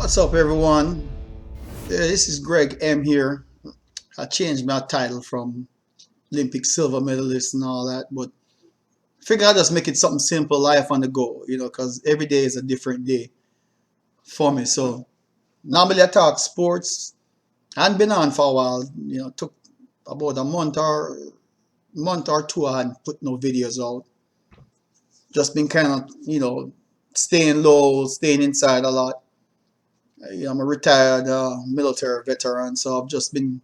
What's up, everyone? This is Greg M here. I changed my title from Olympic silver medalist and all that, but I figure I'll just make it something simple, life on the go, because every day is a different day for me. So normally I talk sports. I hadn't been on for a while, took about a month or two. I hadn't put no videos out. Just been kind of, staying low, staying inside a lot. I'm a retired military veteran, so I've just been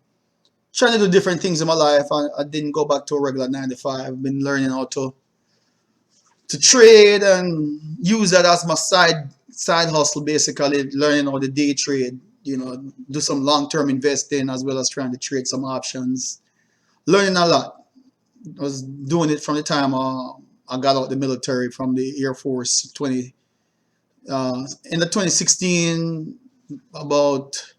trying to do different things in my life. I didn't go back to a regular 9 to 5. I've been learning how to trade and use that as my side hustle, basically learning how to day trade, do some long-term investing as well as trying to trade some options. Learning a lot. I was doing it from the time I got out the military from the Air Force in the 2016, about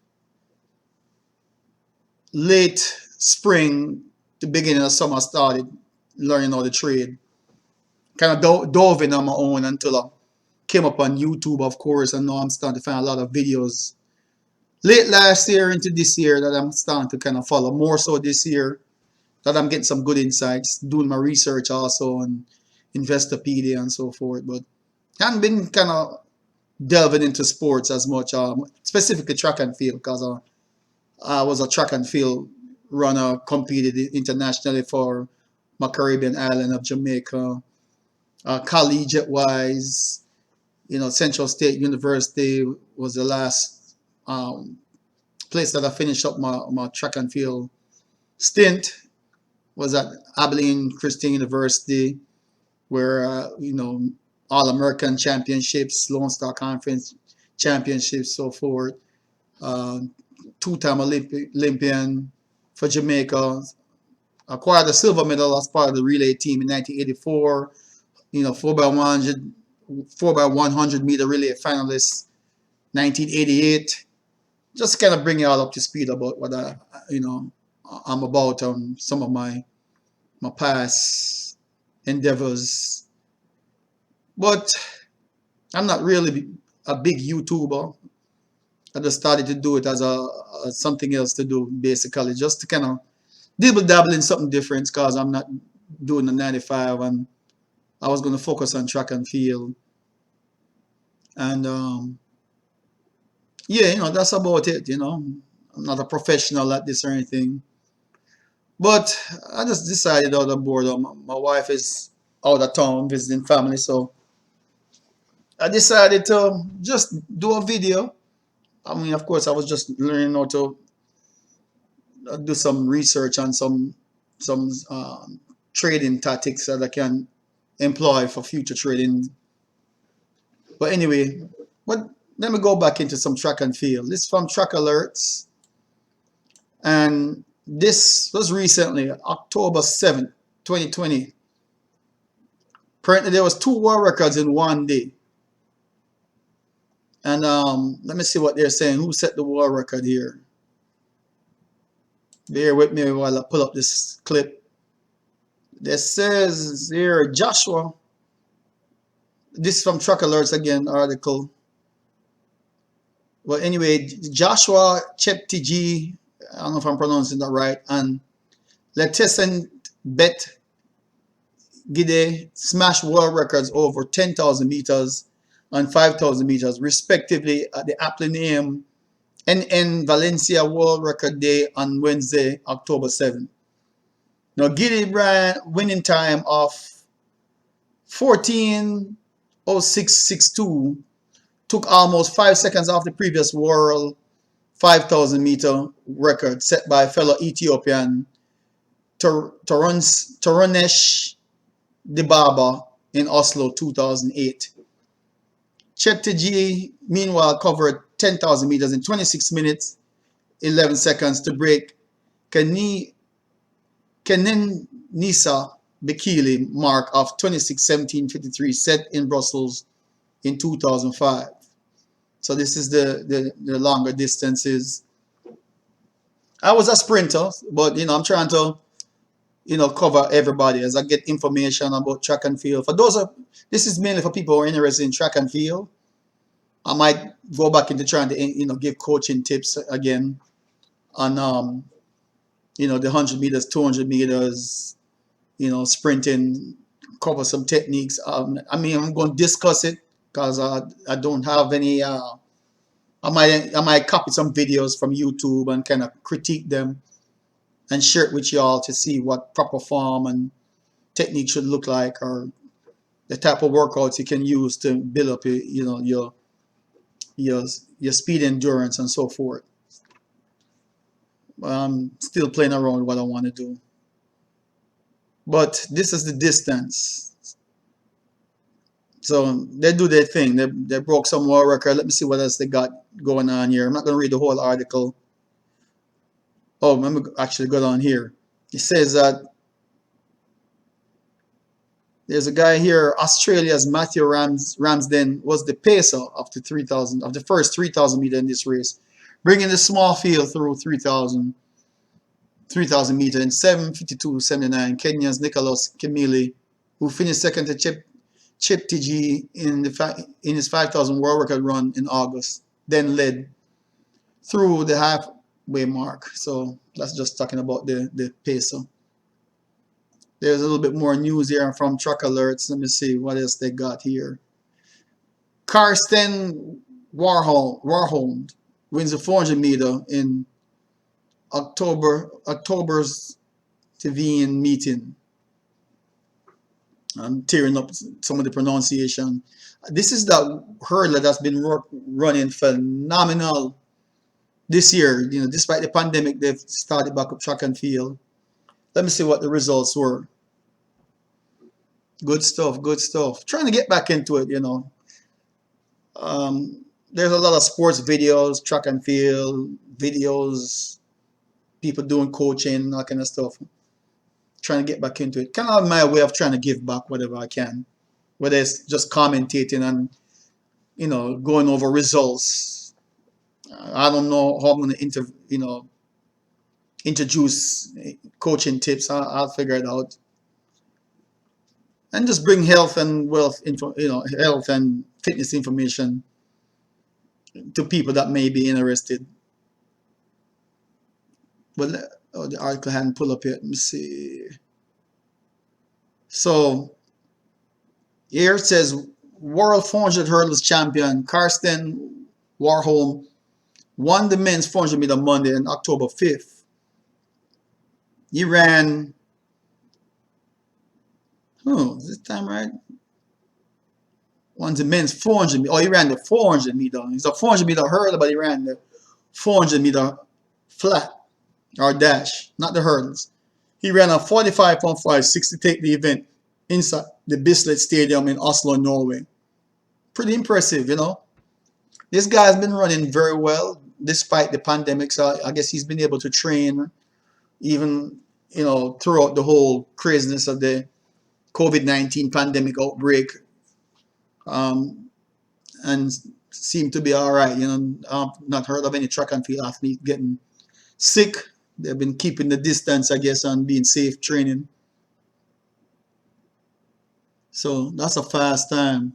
late spring to beginning of summer, I started learning how to trade. Kind of dove in on my own until I came up on YouTube, of course, and now I'm starting to find a lot of videos late last year into this year that I'm starting to kind of follow. More so this year that I'm getting some good insights, doing my research also on Investopedia and so forth. But I haven't been kind of delving into sports as much, specifically track and field, because I was a track and field runner, competed internationally for my Caribbean island of Jamaica. Collegiate wise, Central State University was the last place that I finished up my track and field stint. Was at Abilene Christian University, where All American Championships, Lone Star Conference Championships, so forth. Two-time Olympian for Jamaica. Acquired a silver medal as part of the relay team in 1984. 4x100 meter relay finalist 1988. Just kind of bring you all up to speed about what I'm about on some of my past endeavors. But I'm not really a big YouTuber. I just started to do it as something else to do, basically, just to kind of dabble in something different, because I'm not doing the 95, and I was going to focus on track and field. And yeah, that's about it. I'm not a professional at this or anything. But I just decided out of boredom. My wife is out of town visiting family, so I decided to just do a video. I mean, of course, I was just learning how to do some research on some trading tactics that I can employ for future trading. But anyway, let me go back into some track and field. This is from Track Alerts, and this was recently, October 7th, 2020. Currently, there was 2 world records in one day. And let me see what they're saying. Who set the world record here? Bear with me while I pull up this clip. This says here, Joshua. This is from Track Alerts again, article. Well, anyway, Joshua Cheptegei, I don't know if I'm pronouncing that right, and Letesen Bet Gide smashed world records over 10,000 meters and 5,000 meters, respectively, at the aptly named NN Valencia World Record Day on Wednesday, October 7th. Now, Gide ran winning time of 14:06.62, took almost 5 seconds off the previous world 5,000 meter record set by fellow Ethiopian Torunesh Dibaba in Oslo 2008. Cheptegei, meanwhile, covered 10,000 meters in 26 minutes, 11 seconds to break Kenenisa Bekele mark of 26:17.53 set in Brussels in 2005. So this is the longer distances. I was a sprinter, but I'm trying to cover everybody as I get information about track and field. This is mainly for people who are interested in track and field. I might go back into trying to give coaching tips again on the 100 meters, 200 meters, sprinting, cover some techniques. I mean, I'm going to discuss it because I don't have any. I might copy some videos from YouTube and kind of critique them and share it with y'all to see what proper form and technique should look like, or the type of workouts you can use to build up your your speed endurance and so forth. I'm still playing around with what I want to do. But this is the distance. So they do their thing. They broke some world record. Let me see what else they got going on here. I'm not going to read the whole article. Oh, let me actually go down here. It says that there's a guy here, Australia's Matthew Ramsden was the pacer of the first 3,000 meter in this race, bringing the small field through 3,000 meter in 7:52.79. Kenya's Nicholas Kimeli, who finished second to Chip TG in his 5,000 world record run in August, then led through the halfway mark. So that's just talking about the pacer. There's a little bit more news here from Truck Alerts. Let me see what else they got here. Karsten Warholm wins the 400 meter in October's Tevin meeting. I'm tearing up some of the pronunciation. This is the hurdler that's been running phenomenal this year. Despite the pandemic, they've started back up track and field. Let me see what the results were. Good stuff, good stuff. Trying to get back into it, There's a lot of sports videos, track and field videos, people doing coaching, that kind of stuff. Trying to get back into it. Kind of my way of trying to give back whatever I can. Whether it's just commentating and, going over results. I don't know how I'm going to, introduce coaching tips. I'll figure it out. And just bring health and health and fitness information to people that may be interested. Well, the article hadn't pulled up yet. Let me see. So here it says World 400 hurdles champion Karsten Warholm won the men's 400 meter Monday on October 5th. He ran, is this time right? Won the men's 400 meter. Oh, he ran the 400 meter. He's a 400 meter hurdler, but he ran the 400 meter flat or dash, not the hurdles. He ran a 45.56 to take the event inside the Bislett Stadium in Oslo, Norway. Pretty impressive, This guy's been running very well despite the pandemic, so I guess he's been able to train even, throughout the whole craziness of the COVID-19 pandemic outbreak, and seem to be all right. I've not heard of any track and field athlete getting sick. They've been keeping the distance, I guess, and being safe training. So that's a fast time.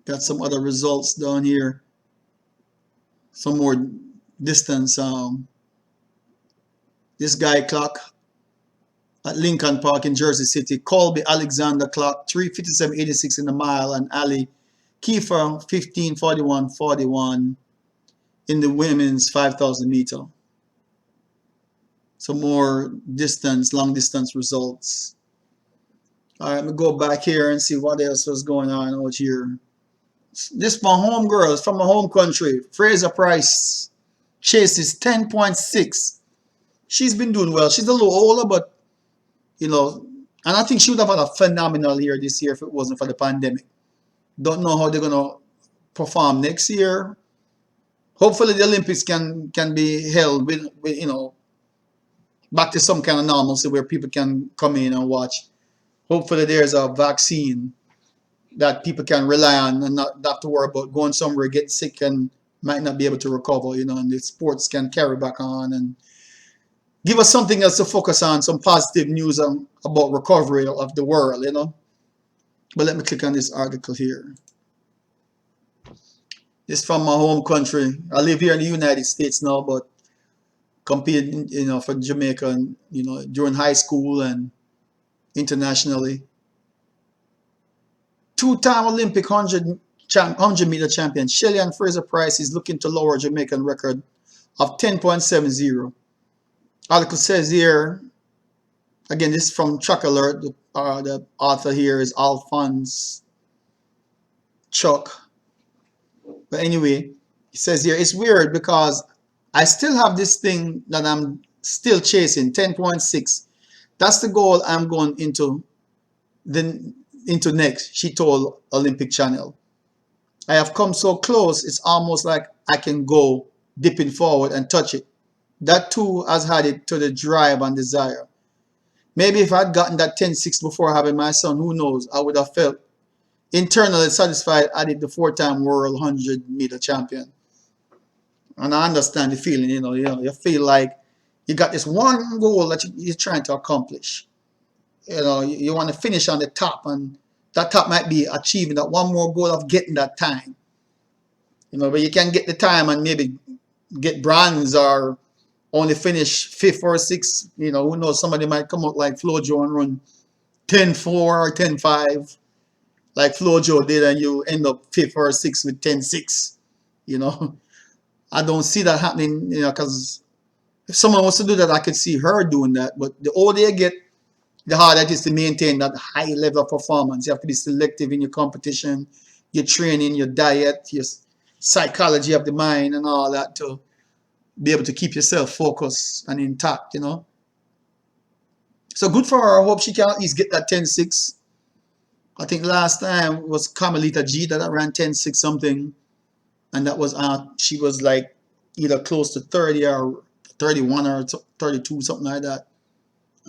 Got some other results down here. Some more distance. This guy clock at Lincoln Park in Jersey City. Colby Alexander clock 3:57.86 in the mile, and Ali Kiefer 15:41.41 in the women's 5,000 meter. Some more long distance results. All right, let me go back here and see what else was going on out here. This my home girls from my home country. Fraser Pryce chases 10.6. She's been doing well. She's a little older, but and I think she would have had a phenomenal year this year if it wasn't for the pandemic. Don't know how they're gonna perform next year. Hopefully the Olympics can be held with back to some kind of normalcy where people can come in and watch. Hopefully there's a vaccine that people can rely on and not have to worry about going somewhere, get sick, and might not be able to recover, and the sports can carry back on and give us something else to focus on, some positive news about recovery of the world, But let me click on this article here. This from my home country. I live here in the United States now, but competed, for Jamaica, and, during high school and internationally. Two-time Olympic 100-meter champion Shelley and Fraser Pryce is looking to lower Jamaican record of 10.70. Article says here, again, this is from Track Alert. The author here is Alphonse Chuck. But anyway, he says here, it's weird because I still have this thing that I'm still chasing, 10.6. That's the goal I'm going into next, she told Olympic Channel. I have come so close, it's almost like I can go dipping forward and touch it. That too has added to the drive and desire. Maybe if I'd gotten that 10.6 before having my son, who knows, I would have felt internally satisfied, added the four-time world 100-meter champion. And I understand the feeling, you feel like you got this one goal that you're trying to accomplish. You want to finish on the top, and that top might be achieving that one more goal of getting that time. But you can get the time and maybe get bronze or only finish fifth or sixth. Who knows? Somebody might come out like Flojo and run 10.4 or 10.5, like Flojo did, and you end up fifth or sixth with 10.6. I don't see that happening. Because if someone wants to do that, I could see her doing that. But the older you get, the harder it is to maintain that high level of performance. You have to be selective in your competition, your training, your diet, your psychology of the mind, and all that to be able to keep yourself focused and intact. So good for her. I hope she can at least get that 10.6. I think last time was Carmelita G that ran 10.6 something, and that was she was like either close to 30 or 31 or 32, something like that.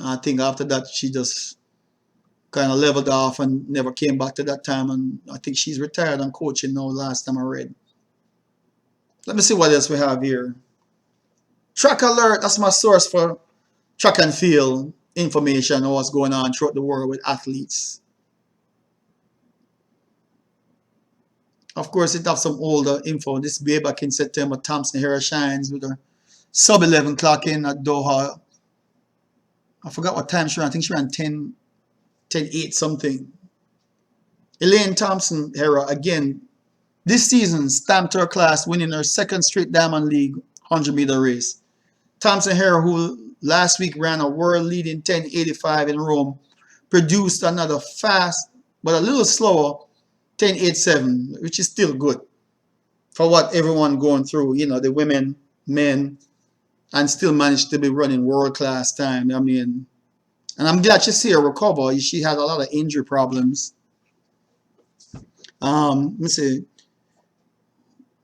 I think after that she just kind of leveled off and never came back to that time, and I think she's retired and coaching now last time I read. Let me see what else we have here. Track Alert, that's my source for track and field information on what's going on throughout the world with athletes. Of course, it has some older info. This way back in September, Thompson Hera shines with a sub 11 clock in at Doha. I forgot what time she ran. I think she ran 10.8 something. Elaine Thompson Hera, again, this season stamped her class, winning her second straight Diamond League 100-meter race. Thompson Hera, who last week ran a world-leading 10.85 in Rome, produced another fast but a little slower 10.87, which is still good for what everyone going through, the women, men, and still managed to be running world-class time. I mean, and I'm glad to see her recover. She had a lot of injury problems. Let me see.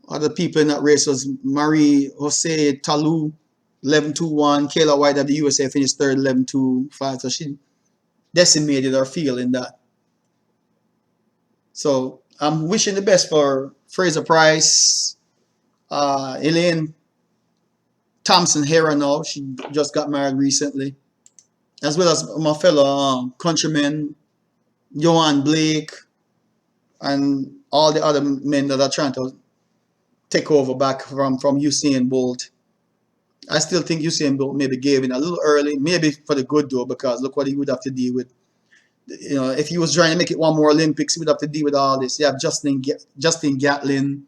Other people in that race was Marie Jose Talu, 11.21. Kayla White of the USA finished third, 11.25. So she decimated her field in that. So I'm wishing the best for Fraser Pryce, Elaine Thompson Hera now. She just got married recently. As well as my fellow countrymen, Johan Blake, and all the other men that are trying to take over back from Usain Bolt. I still think Usain Bolt maybe gave in a little early, maybe for the good though, because look what he would have to deal with. If he was trying to make it one more Olympics, he would have to deal with all this. You have Justin Gatlin.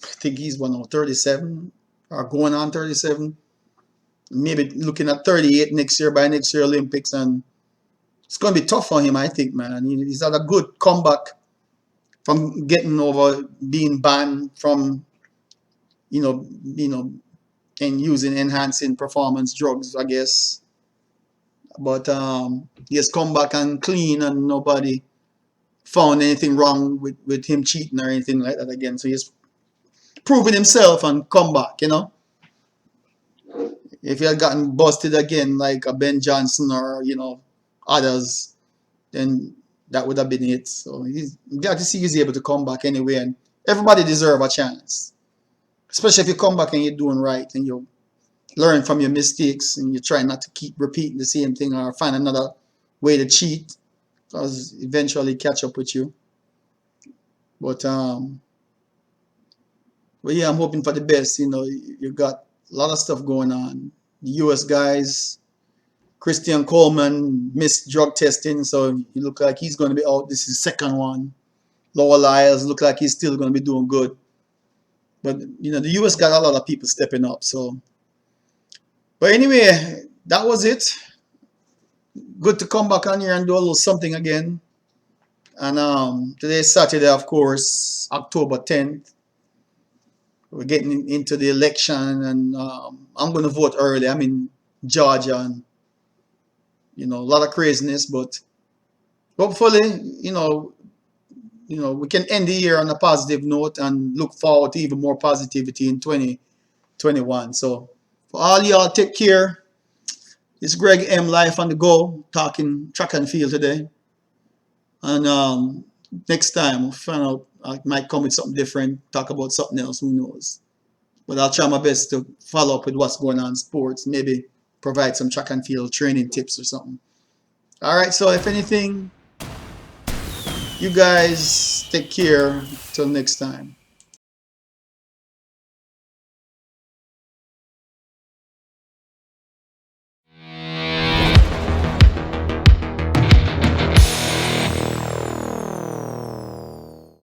I think he's 37 or going on 37. Maybe looking at 38 next year by next year Olympics, and it's going to be tough for him, I think, man. He's had a good comeback from getting over being banned from, and using enhancing performance drugs, I guess. But he has come back and clean, and nobody found anything wrong with him cheating or anything like that again. So he's proven himself and come back, If he had gotten busted again like a Ben Johnson or, others, then that would have been it. So I'm glad to see he's able to come back anyway. And everybody deserves a chance. Especially if you come back and you're doing right and you learn from your mistakes and you try not to keep repeating the same thing or find another way to cheat. I'll eventually catch up with you. But but yeah, I'm hoping for the best. You know, you got a lot of stuff going on. The U.S. guys, Christian Coleman missed drug testing, so he look like he's going to be out. This is second one. Lowell Lyles look like he's still going to be doing good. But you know, the U.S. got a lot of people stepping up. So, but anyway, that was it. Good to come back on here and do a little something again. And today's Saturday, of course, October 10th. We're getting into the election, and I'm going to vote early. I'm in Georgia, and you know, a lot of craziness, but hopefully, we can end the year on a positive note and look forward to even more positivity in 2021. So, for all y'all, take care. It's Greg M. Life on the Go, talking track and field today. And next time, we'll find out. I might come with something different, talk about something else, who knows. But I'll try my best to follow up with what's going on in sports, maybe provide some track and field training tips or something. All right, so if anything, you guys take care till next time.